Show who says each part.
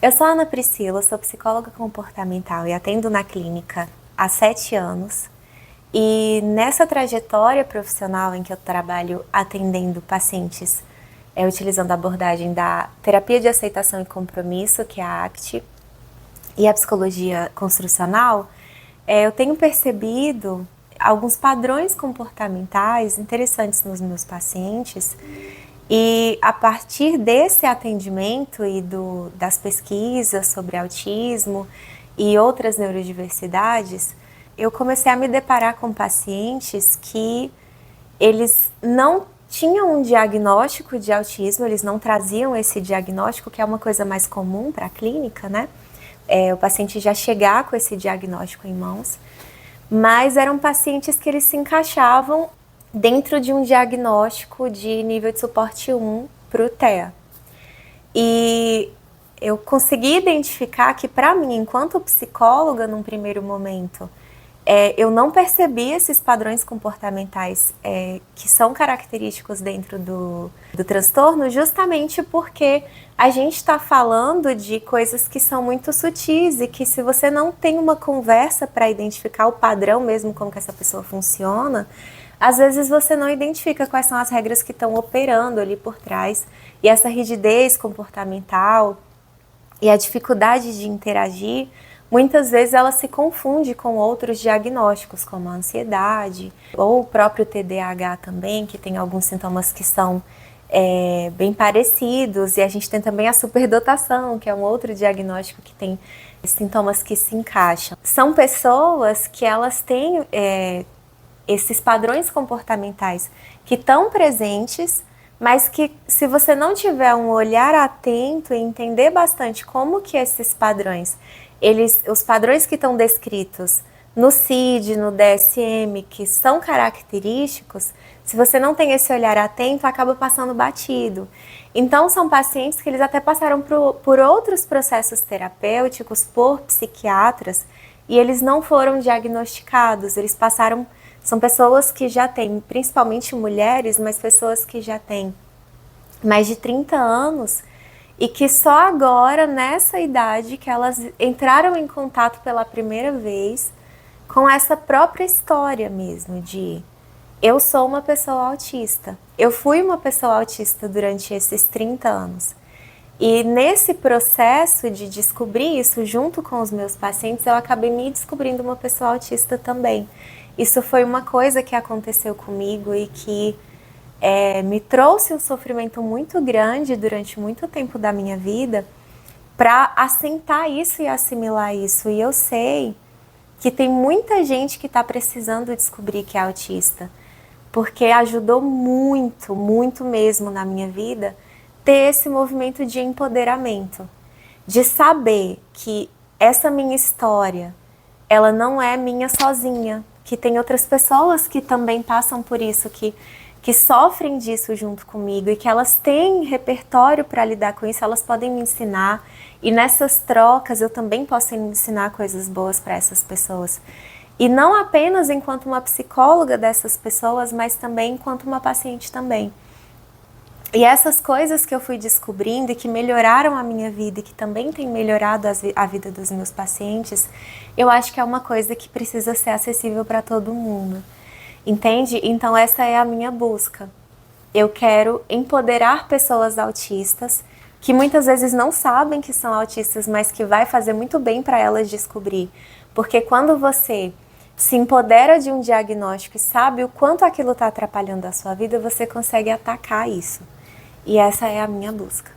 Speaker 1: Eu sou a Ana Priscila, sou psicóloga comportamental e atendo na clínica há 7 anos. E nessa trajetória profissional em que eu trabalho atendendo pacientes, utilizando a abordagem da terapia de aceitação e compromisso, que é a ACT, e a psicologia construcional, eu tenho percebido alguns padrões comportamentais interessantes nos meus pacientes. E a partir desse atendimento e das pesquisas sobre autismo e outras neurodiversidades, eu comecei a me deparar com pacientes que eles não tinham um diagnóstico de autismo, eles não traziam esse diagnóstico, que é uma coisa mais comum para a clínica, né? O paciente já chegar com esse diagnóstico em mãos, mas eram pacientes que eles se encaixavam dentro de um diagnóstico de nível de suporte 1 para o TEA. E eu consegui identificar que, para mim, enquanto psicóloga, num primeiro momento, eu não percebi esses padrões comportamentais que são característicos dentro do transtorno, justamente porque a gente está falando de coisas que são muito sutis e que, se você não tem uma conversa para identificar o padrão mesmo, como que essa pessoa funciona, às vezes você não identifica quais são as regras que estão operando ali por trás. E essa rigidez comportamental e a dificuldade de interagir, muitas vezes ela se confunde com outros diagnósticos, como a ansiedade, ou o próprio TDAH também, que tem alguns sintomas que são bem parecidos. E a gente tem também a superdotação, que é um outro diagnóstico que tem sintomas que se encaixam. São pessoas que elas têm esses padrões comportamentais que estão presentes, mas que, se você não tiver um olhar atento e entender bastante como que esses padrões, os padrões que estão descritos no CID, no DSM, que são característicos, se você não tem esse olhar atento, acaba passando batido. Então, são pacientes que eles até passaram por outros processos terapêuticos, por psiquiatras, e eles não foram diagnosticados, são pessoas que já têm, principalmente mulheres, mas pessoas que já têm mais de 30 anos e que só agora, nessa idade, que elas entraram em contato pela primeira vez com essa própria história mesmo de: eu sou uma pessoa autista, eu fui uma pessoa autista durante esses 30 anos. E nesse processo de descobrir isso junto com os meus pacientes, eu acabei me descobrindo uma pessoa autista também. Isso foi uma coisa que aconteceu comigo e que me trouxe um sofrimento muito grande durante muito tempo da minha vida para assentar isso e assimilar isso. E eu sei que tem muita gente que está precisando descobrir que é autista, porque ajudou muito, muito mesmo na minha vida ter esse movimento de empoderamento, de saber que essa minha história, ela não é minha sozinha, que tem outras pessoas que também passam por isso, que sofrem disso junto comigo e que elas têm repertório para lidar com isso, elas podem me ensinar, e nessas trocas eu também posso ensinar coisas boas para essas pessoas. E não apenas enquanto uma psicóloga dessas pessoas, mas também enquanto uma paciente também. E essas coisas que eu fui descobrindo e que melhoraram a minha vida e que também tem melhorado a vida dos meus pacientes, eu acho que é uma coisa que precisa ser acessível para todo mundo, entende? Então essa é a minha busca. Eu quero empoderar pessoas autistas que muitas vezes não sabem que são autistas, mas que vai fazer muito bem para elas descobrir. Porque quando você se empodera de um diagnóstico e sabe o quanto aquilo está atrapalhando a sua vida, você consegue atacar isso. E essa é a minha busca.